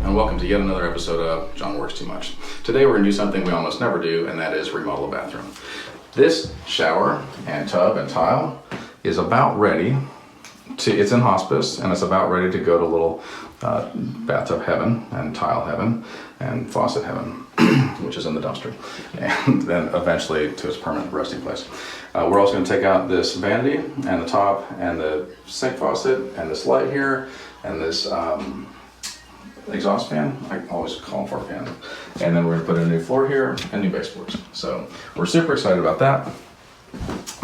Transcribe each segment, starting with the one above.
and welcome to yet another episode of John Works Too Much. Today we're going to do something we almost never do, and that is remodel a bathroom. This shower and tub and tile is about ready to, it's in hospice, and it's about ready to go to little bathtub heaven and tile heaven and faucet heaven, which is in the dumpster, and then eventually to its permanent resting place. We're also going to take out this vanity and the top and the sink faucet and this light here and this exhaust fan. I always call them for a fan. And then we're going to put in a new floor here and new baseboards. So we're super excited about that.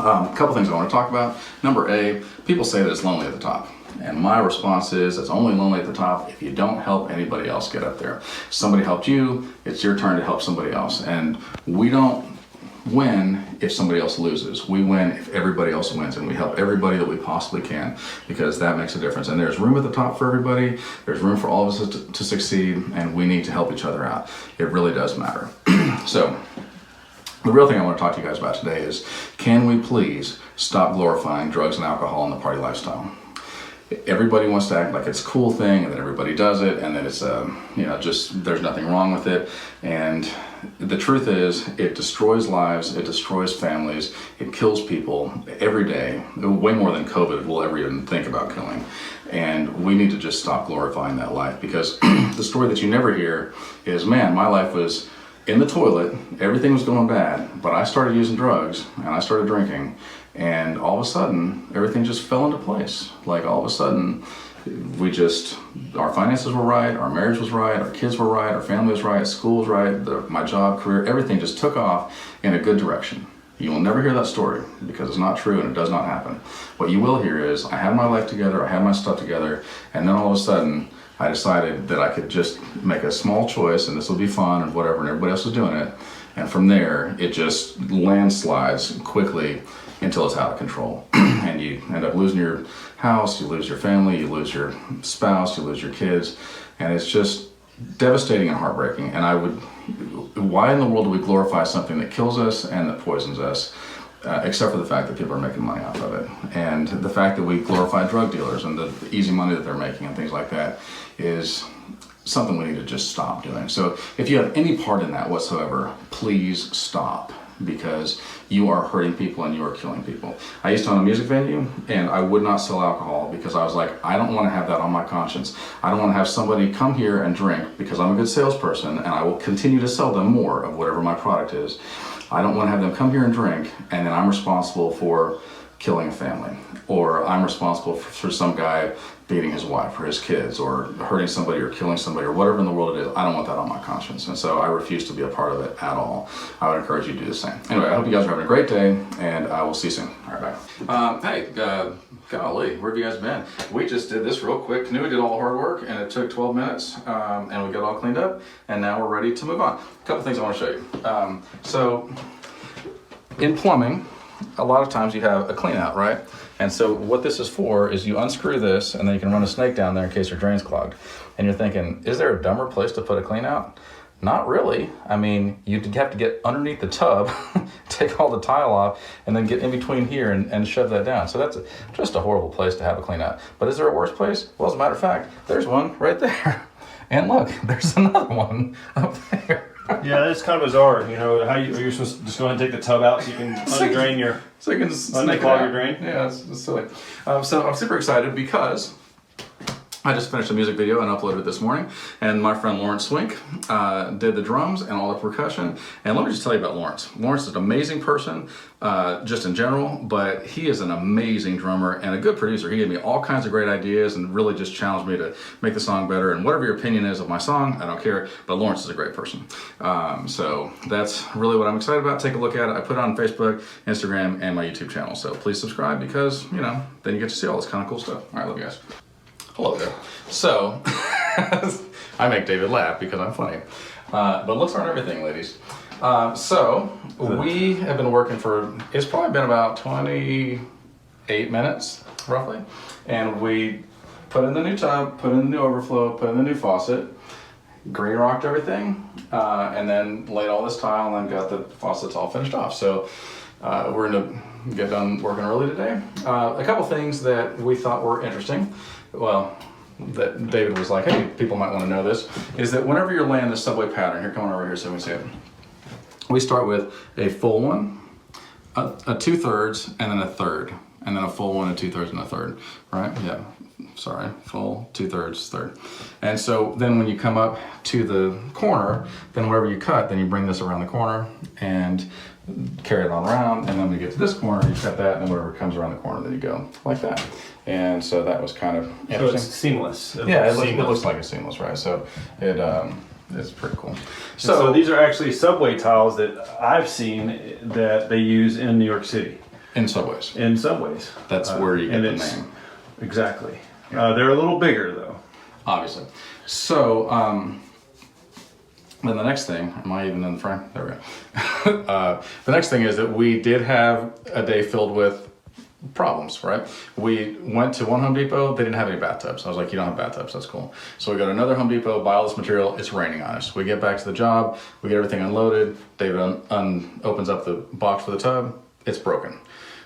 A couple things I want to talk about. Number A, people say that it's lonely at the top. And my response is, it's only lonely at the top if you don't help anybody else get up there. Somebody helped you, it's your turn to help somebody else. And we don't win if somebody else loses. We win if everybody else wins, and we help everybody that we possibly can, because that makes a difference. And there's room at the top for everybody. There's room for all of us to succeed, and we need to help each other out. It really does matter. So the real thing I want to talk to you guys about today is, can we please stop glorifying drugs and alcohol in the party lifestyle? Everybody wants to act like it's a cool thing, and that everybody does it, and that it's just there's nothing wrong with it. And the truth is, it destroys lives, it destroys families, it kills people every day, way more than COVID will ever even think about killing. And we need to just stop glorifying that life, because the story that you never hear is, man, my life was in the toilet, everything was going bad, but I started using drugs and I started drinking, and all of a sudden everything just fell into place. Like, all of a sudden our finances were right, our marriage was right, our kids were right, our family was right, school was right, my job, career, everything just took off in a good direction. You will never hear that story because it's not true, and it does not happen. What you will hear is, I had my life together, I had my stuff together, and then all of a sudden I decided that I could just make a small choice and this will be fun and whatever, and everybody else is doing it. And from there, it just landslides quickly until it's out of control. And you end up losing your house, you lose your family, you lose your spouse, you lose your kids. And it's just devastating and heartbreaking. And why in the world do we glorify something that kills us and that poisons us? Except for the fact that people are making money off of it. And the fact that we glorify drug dealers and the easy money that they're making and things like that is something we need to just stop doing. So if you have any part in that whatsoever, please stop, because you are hurting people and you are killing people. I used to own a music venue, and I would not sell alcohol because I was like, I don't want to have that on my conscience. I don't want to have somebody come here and drink, because I'm a good salesperson and I will continue to sell them more of whatever my product is. I don't want to have them come here and drink, and then I'm responsible for killing a family, or I'm responsible for some guy beating his wife or his kids, or hurting somebody or killing somebody, or whatever in the world it is. I don't want that on my conscience, and so I refuse to be a part of it at all. I would encourage you to do the same. Anyway, I hope you guys are having a great day, and I will see you soon. All right, bye. Hey, golly, where have you guys been? We just did this real quick. Knew we did all the hard work, and it took 12 minutes, and we got it all cleaned up, and now we're ready to move on. A couple things I want to show you. So in plumbing, a lot of times you have a clean out, right? And so what this is for is, you unscrew this, and then you can run a snake down there in case your drain's clogged. And you're thinking, is there a dumber place to put a clean out? Not really. I mean, you'd have to get underneath the tub, take all the tile off, and then get in between here and shove that down. So that's just a horrible place to have a clean out. But is there a worse place? Well, as a matter of fact, there's one right there. And look, there's another one up there. Yeah, it's kind of bizarre, you know, how you're supposed to just go ahead and take the tub out so you can undrain your, so you can unclog your drain. Yeah, it's silly. So I'm super excited because I just finished a music video and uploaded it this morning, and my friend Lawrence Swink did the drums and all the percussion. And let me just tell you about Lawrence. Lawrence is an amazing person, just in general, but he is an amazing drummer and a good producer. He gave me all kinds of great ideas and really just challenged me to make the song better. And whatever your opinion is of my song, I don't care, but Lawrence is a great person. So that's really what I'm excited about. Take a look at it. I put it on Facebook, Instagram, and my YouTube channel. So please subscribe, because, you know, then you get to see all this kind of cool stuff. All right, love you guys. Hello there. So, I make David laugh because I'm funny. But looks aren't everything, ladies. So, we have been working it's probably been about 28 minutes, roughly. And we put in the new tub, put in the new overflow, put in the new faucet, green rocked everything, and then laid all this tile, and then got the faucets all finished off. So, we're going to get done working early today. A couple things that we thought were interesting. Well, that David was like, hey, people might want to know this, is that whenever you're laying the subway pattern, here, come on over here so we can see it. We start with a full one, a 2/3, and then a third, and then a full one, a 2/3, and a third, right? Yeah, sorry, full, 2/3, third. And so then when you come up to the corner, then wherever you cut, then you bring this around the corner and carry it on around, and then when you get to this corner, you cut that, and then whatever comes around the corner, then you go like that. And so that was kind of interesting. So it's seamless. Yeah, it looks like it's seamless, right? So it's pretty cool. So these are actually subway tiles that I've seen that they use in New York City. In subways. In subways. That's where you get the name. Exactly. They're a little bigger though. Obviously. So then the next thing, am I even in the frame? There we go. The next thing is that we did have a day filled with problems, right? We went to one Home Depot, they didn't have any bathtubs. I was like, you don't have bathtubs, that's cool. So we go to another Home Depot, buy all this material, it's raining on us. We get back to the job, we get everything unloaded, David opens up the box for the tub, it's broken.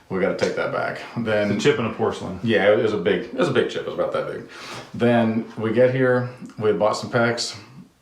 We got to take that back. Then it's a chip in a porcelain. Yeah, it was a big chip, it was about that big. Then we get here, we had bought some PEX,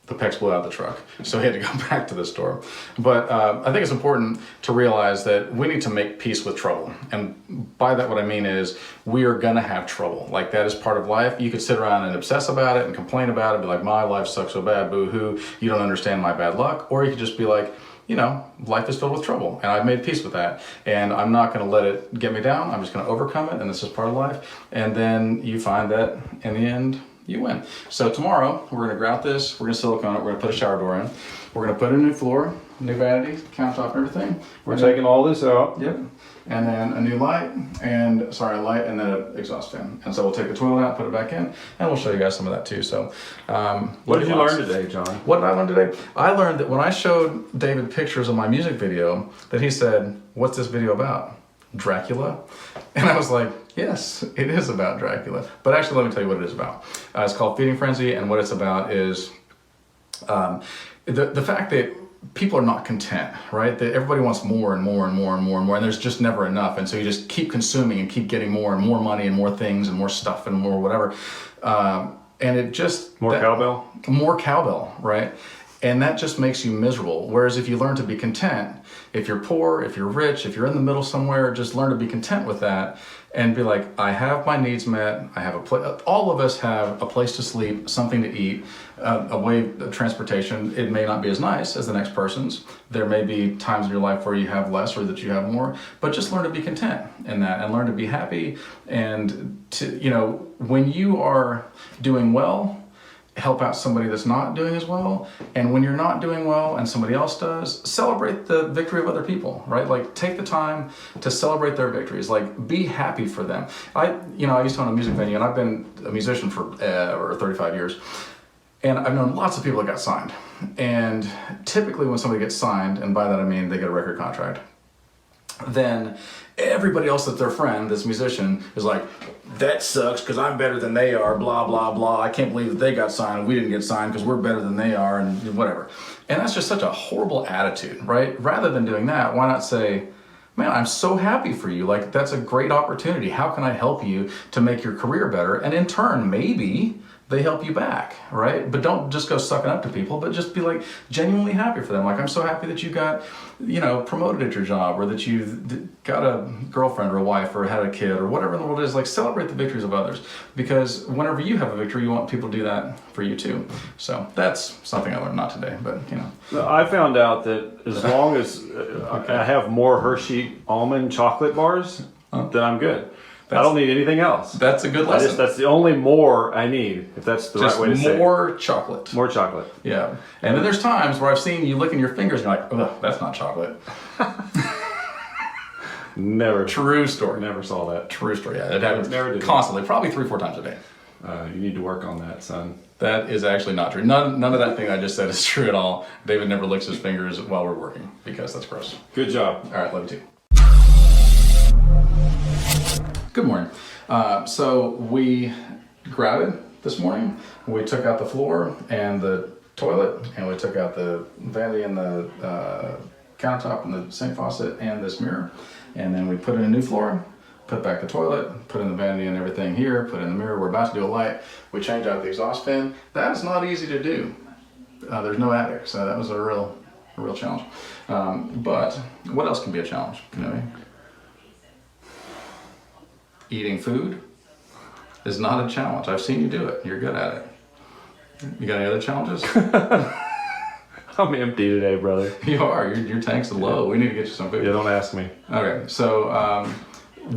the PEX blew out the truck. So we had to go back to the store. But I think it's important to realize that we need to make peace with trouble. And by that, what I mean is we are gonna have trouble. Like that is part of life. You could sit around and obsess about it and complain about it, be like, my life sucks so bad, boo-hoo, you don't understand my bad luck. Or you could just be like, you know, life is filled with trouble and I've made peace with that. And I'm not gonna let it get me down. I'm just gonna overcome it, and this is part of life. And then you find that in the end, you win. So tomorrow, we're gonna grout this, we're gonna silicone it, we're gonna put a shower door in, we're gonna put in a new floor, new vanity, countertop, and everything. We're taking all this out. Yep. And then a new light, and then an exhaust fan. And so we'll take the toilet out, put it back in, and we'll show you guys some of that too. So, what did you learn today, John? What did I learn today? I learned that when I showed David pictures of my music video, that he said, what's this video about? Dracula? And I was like, yes, it is about Dracula. But actually, let me tell you what it is about. It's called Feeding Frenzy, and what it's about is the fact that people are not content, right? That everybody wants more and more and more and more and more, and there's just never enough. And so you just keep consuming and keep getting more and more money and more things and more stuff and more whatever. And it just... More cowbell? More cowbell, right? And that just makes you miserable. Whereas if you learn to be content, if you're poor, if you're rich, if you're in the middle somewhere, just learn to be content with that and be like, I have my needs met. I have a place. All of us have a place to sleep, something to eat, a way of transportation. It may not be as nice as the next person's. There may be times in your life where you have less or that you have more, but just learn to be content in that and learn to be happy. And to, you know, when you are doing well, help out somebody that's not doing as well. And when you're not doing well and somebody else does, celebrate the victory of other people, right? Like take the time to celebrate their victories, like be happy for them. I used to own a music venue, and I've been a musician for over 35 years. And I've known lots of people that got signed. And typically when somebody gets signed, and by that I mean they get a record contract, then everybody else that's their friend, this musician, is like, that sucks because I'm better than they are, blah, blah, blah. I can't believe that they got signed and we didn't get signed because we're better than they are, and whatever. And that's just such a horrible attitude, right? Rather than doing that, why not say, man, I'm so happy for you. Like, that's a great opportunity. How can I help you to make your career better? And in turn, maybe they help you back, right? But don't just go sucking up to people, but just be like genuinely happy for them. Like, I'm so happy that you got, promoted at your job, or that you got a girlfriend or a wife or had a kid or whatever in the world it is. Like, celebrate the victories of others, because whenever you have a victory, you want people to do that for you too. So that's something I learned, not today, but I found out that as long as I have more Hershey almond chocolate bars, then I'm good. I don't need anything else. That's a good lesson. That's the only more I need, if that's the right way to say it. More chocolate. More chocolate. Yeah. And then there's times where I've seen you licking your fingers and you're like, oh, that's not chocolate. Never. True story. Never saw that. True story. Yeah, it happens never did constantly, probably 3-4 times a day. You need to work on that, son. That is actually not true. None of that thing I just said is true at all. David never licks his fingers while we're working, because that's gross. Good job. All right, love you too. Good morning. So we grouted this morning. We took out the floor and the toilet, and we took out the vanity and the countertop and the sink faucet and this mirror. And then we put in a new floor, put back the toilet, put in the vanity and everything here, put in the mirror. We're about to do a light. We change out the exhaust fan. That is not easy to do. There's no attic, so that was a real challenge. But what else can be a challenge? Eating food is not a challenge. I've seen you do it. You're good at it. You got any other challenges? I'm empty today, brother. You are. Your tank's low. We need to get you some food. Yeah, don't ask me. Okay, so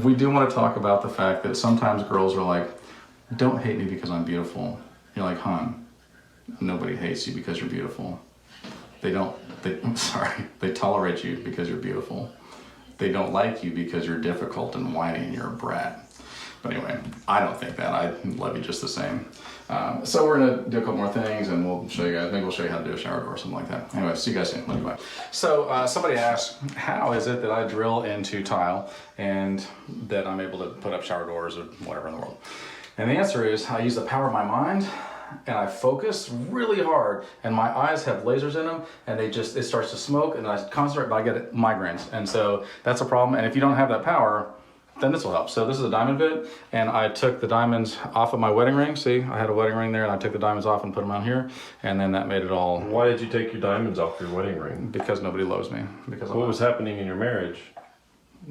we do want to talk about the fact that sometimes girls are like, don't hate me because I'm beautiful. You're like, hon, nobody hates you because you're beautiful. They tolerate you because you're beautiful. They don't like you because you're difficult and whiny and you're a brat. But anyway, I don't think that. I love you just the same. So we're gonna do a couple more things and we'll show you guys, maybe we'll show you how to do a shower door or something like that. Anyway, see you guys soon. Love you, bye. So somebody asked, how is it that I drill into tile and that I'm able to put up shower doors or whatever in the world? And the answer is, I use the power of my mind and I focus really hard and my eyes have lasers in them and it starts to smoke and I concentrate, but I get migraines. And so that's a problem. And if you don't have that power, then this will help. So this is a diamond bit, and I took the diamonds off of my wedding ring. See, I had a wedding ring there, and I took the diamonds off and put them on here, and then that made it all. Why did you take your diamonds off your wedding ring? Because nobody loves me. Because what was happening in your marriage?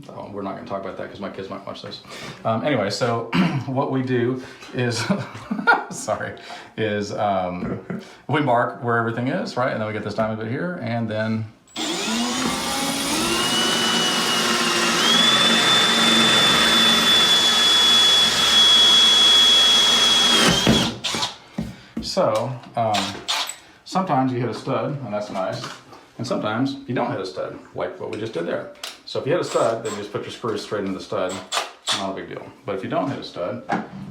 Oh, we're not going to talk about that because my kids might watch this. Anyway, so what we do is, we mark where everything is, right? And then we get this diamond bit here, and then. So, sometimes you hit a stud, and that's nice, and sometimes you don't hit a stud, like what we just did there. So if you hit a stud, then you just put your screws straight into the stud, not a big deal. But if you don't hit a stud,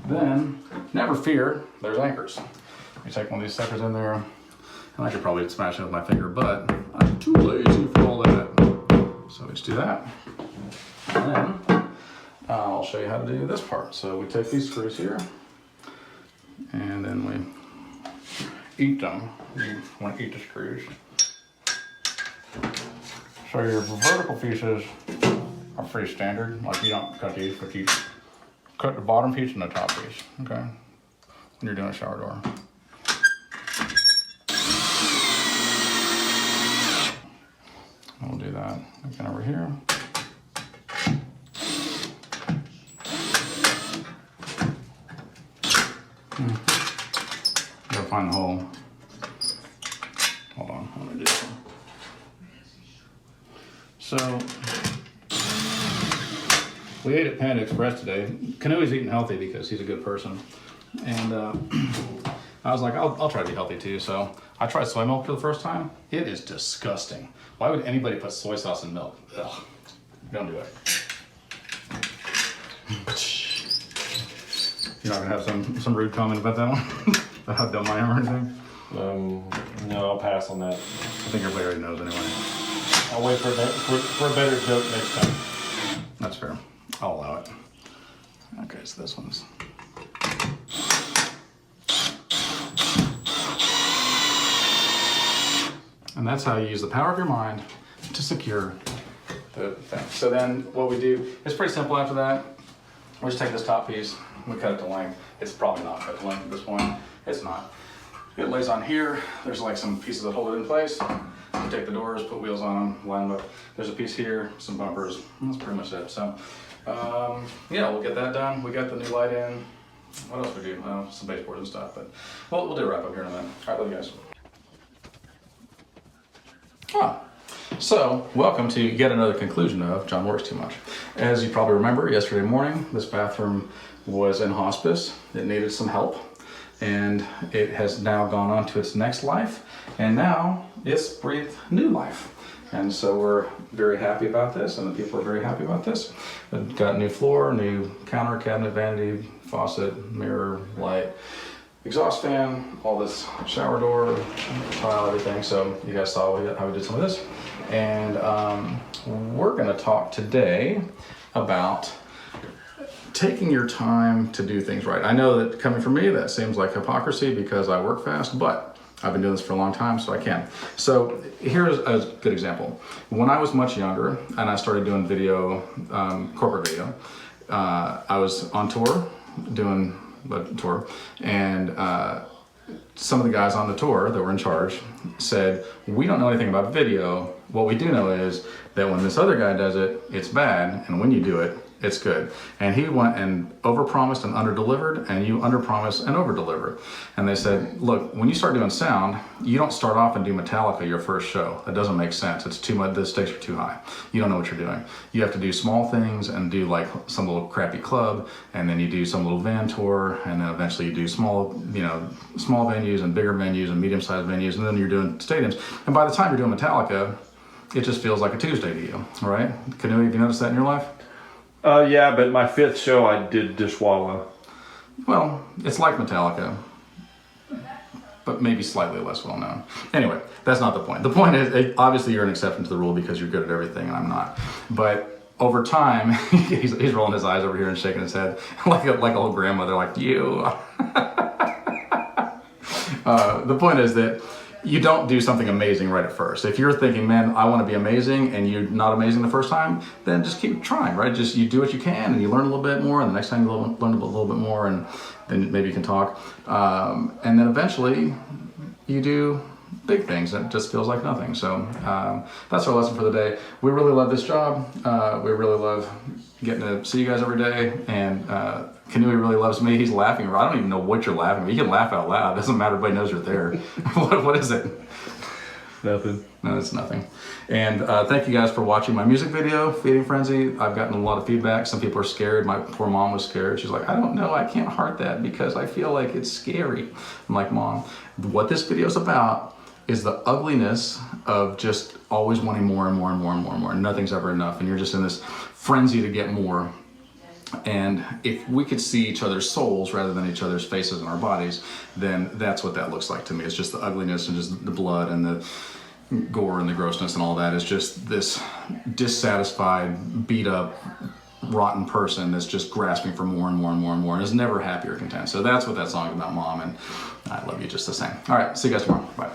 then never fear, there's anchors. You take one of these suckers in there, and I could probably smash it with my finger, but I'm too lazy for all that. So we just do that, and then I'll show you how to do this part. So we take these screws here, and then we eat them. You want to eat the screws. So your vertical pieces are pretty standard. Like you don't cut these, but you cut the bottom piece and the top piece. Okay. When you're doing a shower door. We'll do that again over here. Gotta find the hole. Hold on, let me do this. So, we ate at Panda Express today. Canoe's eating healthy because he's a good person. And I was like, I'll try to be healthy too. So I tried soy milk for the first time. It is disgusting. Why would anybody put soy sauce in milk? Ugh, don't do it. You're not gonna have some rude comment about that one? About how dumb I am or anything? No, I'll pass on that. I think everybody already knows anyway. I'll wait for a better joke next time. That's fair. I'll allow it. Okay, so this one's. And that's how you use the power of your mind to secure the thing. So then what we do, it's pretty simple after that. We just take this top piece, we cut it to length. It's probably not cut to length at this point. It's not. It lays on here. There's like some pieces that hold it in place. We take the doors, put wheels on them, line them up. There's a piece here, some bumpers. That's pretty much it. So, yeah, we'll get that done. We got the new light in. What else we do? Some baseboards and stuff, but we'll do a wrap up here in a minute. All right, love you guys. So, welcome to yet another conclusion of John Works Too Much. As you probably remember, yesterday morning, this bathroom was in hospice. It needed some help, and it has now gone on to its next life, and now it's breathed new life. And so we're very happy about this, and the people are very happy about this. We've got new floor, new counter, cabinet, vanity, faucet, mirror, light, exhaust fan, all this shower door, tile, everything. So you guys saw how we did some of this. And we're gonna talk today about taking your time to do things right. I know that coming from me, that seems like hypocrisy because I work fast, but I've been doing this for a long time, so I can. So here's a good example. When I was much younger and I started doing video, corporate video, I was on tour, doing a tour, and some of the guys on the tour that were in charge said, we don't know anything about video. What we do know is that when this other guy does it, it's bad, and when you do it, it's good. And he went and overpromised and underdelivered, and you underpromise and overdeliver. And they said, look, when you start doing sound, you don't start off and do Metallica your first show. That doesn't make sense. It's too much, the stakes are too high. You don't know what you're doing. You have to do small things and do like some little crappy club, and then you do some little van tour, and then eventually you do small venues and bigger venues and medium-sized venues, and then you're doing stadiums. And by the time you're doing Metallica, it just feels like a Tuesday to you, right? Canoe, have you noticed that in your life? Yeah, but my 5th show I did Dishwalla. Well, it's like Metallica, but maybe slightly less well known. Anyway, that's not the point. The point is, obviously you're an exception to the rule because you're good at everything and I'm not. But over time, he's rolling his eyes over here and shaking his head like an old grandmother, like you. The point is that you don't do something amazing right at first. If you're thinking, man, I want to be amazing, and you're not amazing the first time, then just keep trying, right? Just you do what you can, and you learn a little bit more, and the next time you learn a little bit more, and then maybe you can talk. And then eventually, you do big things that just feels like nothing. So that's our lesson for the day. We really love this job. We really love getting to see you guys every day, and Canoe really loves me. He's laughing. I don't even know what you're laughing at. You can laugh out loud. It doesn't matter. Everybody knows you're there. What is it? Nothing. No, it's nothing. And thank you guys for watching my music video, Feeding Frenzy. I've gotten a lot of feedback. Some people are scared. My poor mom was scared. She's like, I don't know. I can't heart that because I feel like it's scary. I'm like, Mom, what this video is about is the ugliness of just always wanting more and more and more and more and more. Nothing's ever enough. And you're just in this frenzy to get more. And if we could see each other's souls rather than each other's faces and our bodies, then that's what that looks like to me. It's just the ugliness and just the blood and the gore and the grossness and all that. It's just this dissatisfied, beat up, rotten person that's just grasping for more and more and more and more and is never happy or content. So that's what that song is about, Mom, and I love you just the same. All right, see you guys tomorrow. Bye.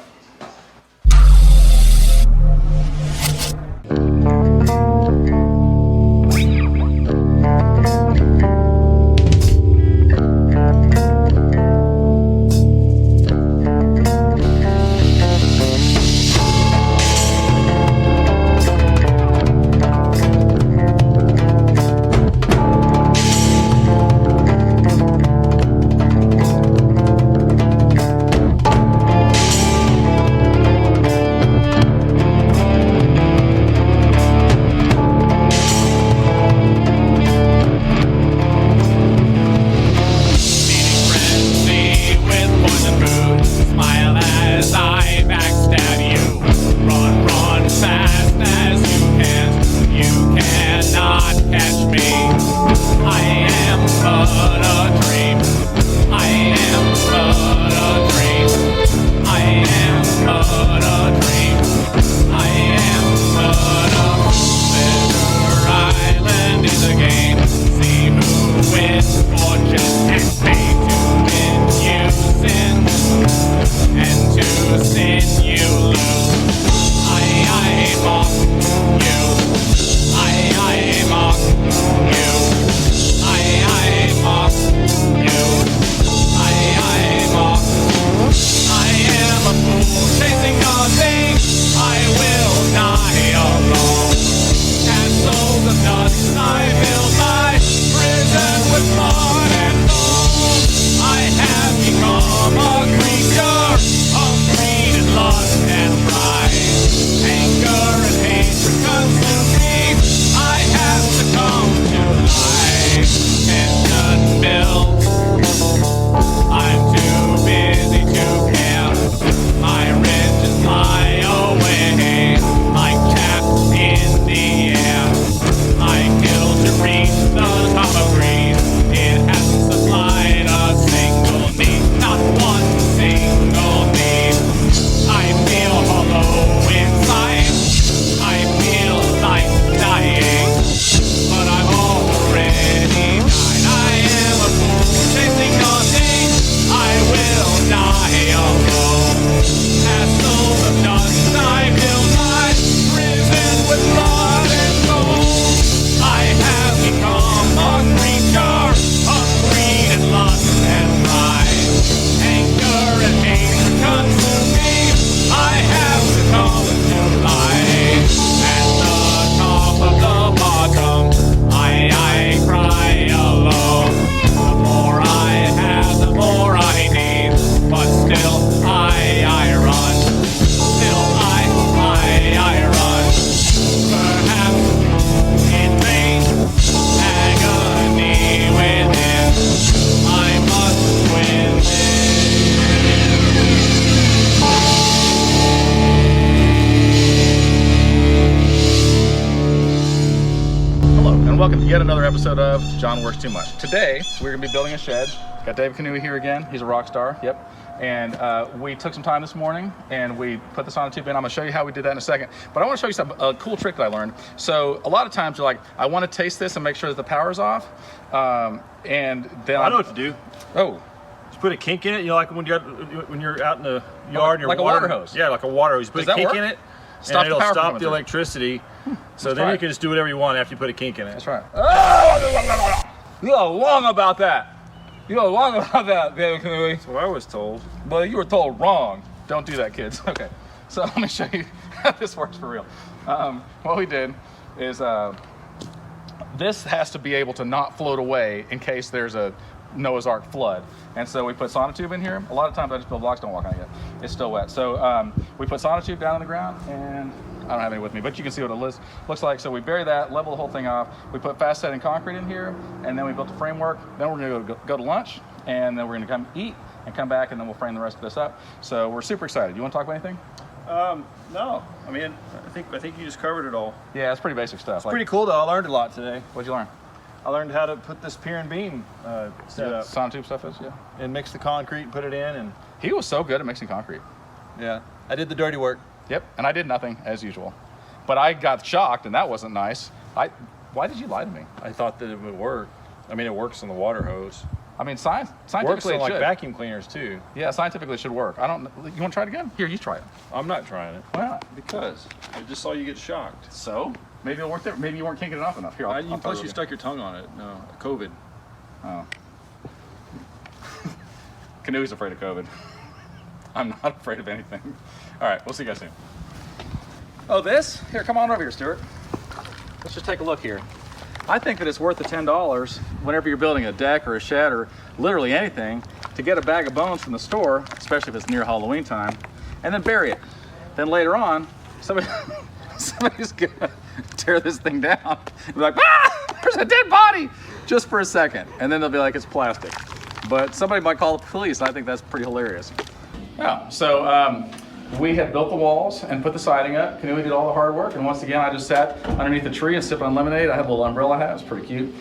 welcome to yet another episode of John Works Too Much. Today, we're gonna be building a shed. Got David Canoe here again. He's a rock star, yep. And we took some time this morning and we put this on a tube in. I'm gonna show you how we did that in a second. But I wanna show you a cool trick that I learned. So a lot of times you're like, I wanna taste this and make sure that the power's off. And then I know what to do. Oh. Just put a kink in it, you know, like when you're out in the yard and you're like a water hose. Yeah, like a water hose. You put a kink in it, and it'll stop the electricity. So then you can just do whatever you want after you put a kink in it. That's right. You are wrong about that. You are wrong about that, David Canoe. That's what I was told. But you were told wrong. Don't do that, kids. Okay, so let me show you how this works for real. What we did is this has to be able to not float away in case there's a Noah's Ark flood. And so we put sonotube in here. A lot of times I just build blocks, don't walk on it yet. It's still wet. So we put sonotube down on the ground, and I don't have any with me, but you can see what it looks like. So we bury that, level the whole thing off. We put fast setting concrete in here, and then we built a framework. Then we're gonna go to lunch, and then we're gonna come eat and come back, and then we'll frame the rest of this up. So we're super excited. You wanna talk about anything? No. I mean, I think you just covered it all. Yeah, it's pretty basic stuff. It's pretty cool though. I learned a lot today. What'd you learn? I learned how to put this pier and beam set up. Sonotube stuff is, yeah. And mix the concrete and put it in, and He was so good at mixing concrete. yeah, I did the dirty work. Yep, and I did nothing as usual. But I got shocked, and that wasn't nice. Why did you lie to me? I thought that it would work. I mean, it works on the water hose. I mean, Works scientifically on it like should. vacuum cleaners too. Yeah, scientifically it should work. You want to try it again? Here, you try it. I'm not trying it. Why not? Because I just saw you get shocked. So? Maybe it'll work there. Maybe you weren't kinking it off enough. Here, I'll Plus you stuck your tongue on it. No, COVID. Oh. Canoe's afraid of COVID. I'm not afraid of anything. All right, we'll see you guys soon. Oh, this? Here, come on over here, Stuart. Let's just take a look here. I think that it's worth the $10 whenever you're building a deck or a shed or literally anything to get a bag of bones from the store, especially if it's near Halloween time, and then bury it. Then later on, somebody's gonna tear this thing down and be like, ah, there's a dead body, just for a second. And then they'll be like, it's plastic. But somebody might call the police, and I think that's pretty hilarious. Yeah, so we had built the walls and put the siding up. Canoe did all the hard work, and once again, I just sat underneath the tree and sipped on lemonade. I had a little umbrella I had, it was pretty cute.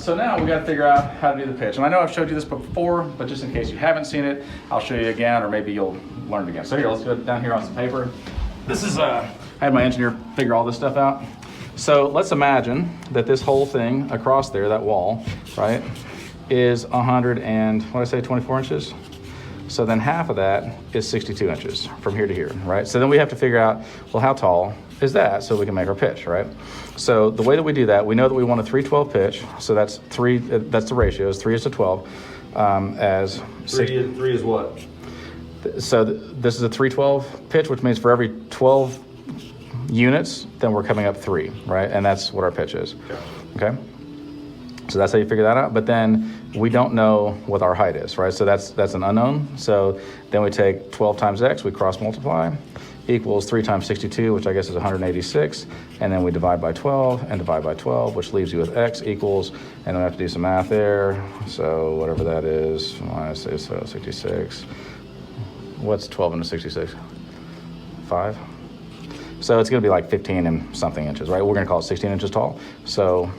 So now we got to figure out how to do the pitch. And I know I've showed you this before, but just in case you haven't seen it, I'll show you again, or maybe you'll learn it again. So here, let's go down here on some paper. This is, I had my engineer figure all this stuff out. So let's imagine that this whole thing across there, that wall, right, is 24 inches. So then half of that is 62 inches from here to here, right? So then we have to figure out, well, how tall is that so we can make our pitch, right? So the way that we do that, we know that we want a 3/12 pitch. So that's the ratio, is 3:12. As three is what? So this is a 3/12 pitch, which means for every 12 units, then we're coming up 3, right? And that's what our pitch is, okay? So that's how you figure that out. But then we don't know what our height is, right? So that's an unknown. So then we take 12 times x, we cross multiply, equals 3 times 62, which I guess is 186. And then we divide by 12 and divide by 12, which leaves you with x equals, and then we have to do some math there. So whatever that is, minus 66. What's 12 into 66? 5. So it's gonna be like 15 and something inches, right? We're gonna call it 16 inches tall. So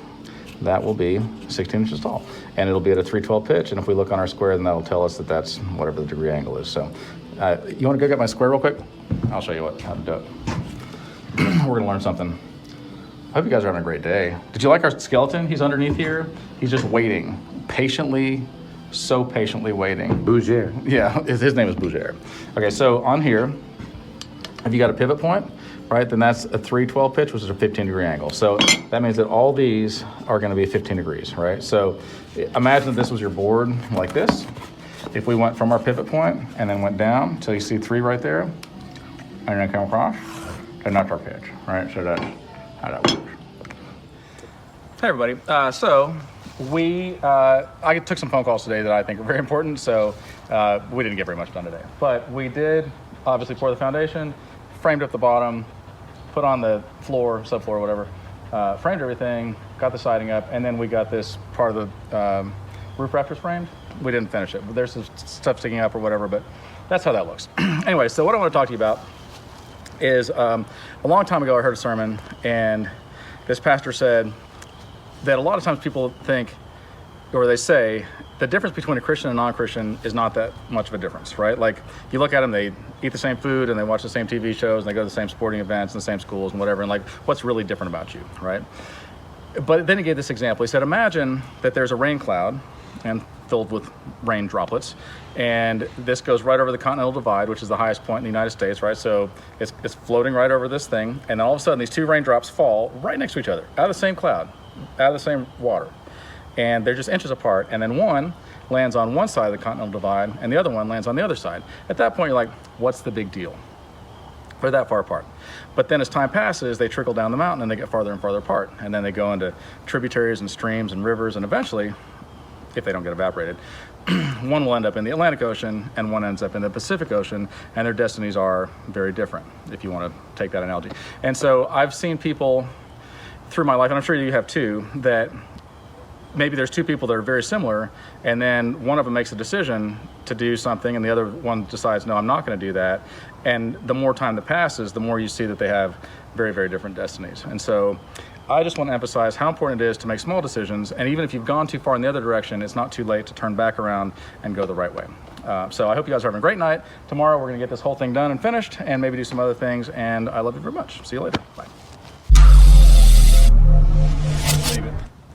that will be 16 inches tall, and it'll be at a 3/12 pitch. And if we look on our square, then that'll tell us that that's whatever the degree angle is. So you want to go get my square real quick? I'll show you how to do it. We're gonna learn something. I hope you guys are having a great day. Did you like our skeleton? He's underneath here. He's just waiting patiently, so patiently waiting. Bougere. Yeah, his name is Bougere. Okay, so on here, have you got a pivot point? Right, then that's a 3/12 pitch, which is a 15-degree angle. So that means that all these are going to be 15 degrees, right? So imagine that this was your board like this. If we went from our pivot point and then went down till you see 3 right there, and then come across, and that's our pitch, right? So that's how that works. Hey everybody, so I took some phone calls today that I think are very important, so we didn't get very much done today. But we did obviously pour the foundation, framed up the bottom, put on the floor, subfloor, whatever, framed everything, got the siding up, and then we got this part of the roof rafters framed. We didn't finish it, but there's some stuff sticking up or whatever, but that's how that looks. Anyway, so what I want to talk to you about is a long time ago I heard a sermon, and this pastor said, that a lot of times people think, or they say, the difference between a Christian and non-Christian is not that much of a difference, right? Like, you look at them, they eat the same food and they watch the same TV shows and they go to the same sporting events and the same schools and whatever, and like, what's really different about you, right? But then he gave this example. He said, imagine that there's a rain cloud and filled with rain droplets, and this goes right over the Continental Divide, which is the highest point in the United States, right? So it's floating right over this thing, and then all of a sudden these two raindrops fall right next to each other, out of the same cloud, out of the same water. And they're just inches apart, and then one lands on one side of the Continental Divide and the other one lands on the other side. At that point, you're like, what's the big deal? They're that far apart. But then as time passes, they trickle down the mountain and they get farther and farther apart. And then they go into tributaries and streams and rivers, and eventually, if they don't get evaporated, one will end up in the Atlantic Ocean and one ends up in the Pacific Ocean, and their destinies are very different, if you want to take that analogy. And so I've seen people through my life, and I'm sure you have too, that maybe there's two people that are very similar, and then one of them makes a decision to do something and the other one decides, no, I'm not going to do that. And the more time that passes, the more you see that they have very, very different destinies. And so I just want to emphasize how important it is to make small decisions, and even if you've gone too far in the other direction, it's not too late to turn back around and go the right way. So I hope you guys are having a great night. Tomorrow we're going to get this whole thing done and finished, and maybe do some other things, and I love you very much. See you later. Bye.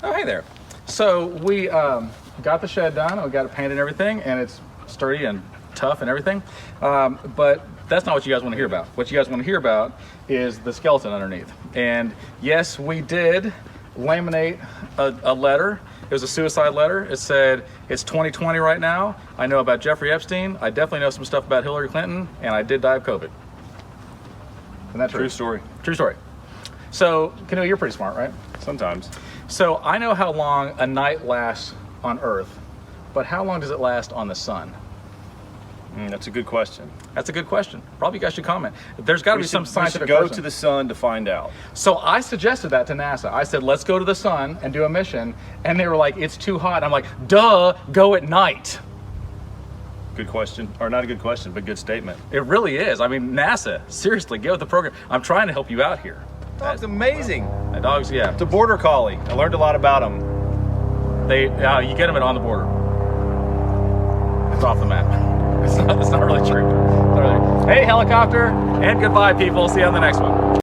Oh, hey there. So we got the shed done, and we got it painted and everything, and it's sturdy and tough and everything. But that's not what you guys want to hear about. What you guys want to hear about is the skeleton underneath. And yes, we did laminate a letter. It was a suicide letter. It said, it's 2020 right now. I know about Jeffrey Epstein. I definitely know some stuff about Hillary Clinton, and I did die of COVID. Isn't that true? True story. True story. So, Canoe, you're pretty smart, right? Sometimes. So I know how long a night lasts on Earth, but how long does it last on the sun? That's a good question. That's a good question. Probably you guys should comment. There's got to be some scientific We should go person. to the sun to find out. So I suggested that to NASA. I said, let's go to the sun and do a mission. And they were like, it's too hot. I'm like, duh, go at night. Good question. Or not a good question, but good statement. It really is. I mean, NASA, seriously, get with the program. I'm trying to help you out here. Dog's amazing. The dogs, yeah. It's a border collie. I learned a lot about them. You get them at On the Border. It's off the map. It's not really true. Hey, helicopter, and goodbye, people. See you on the next one.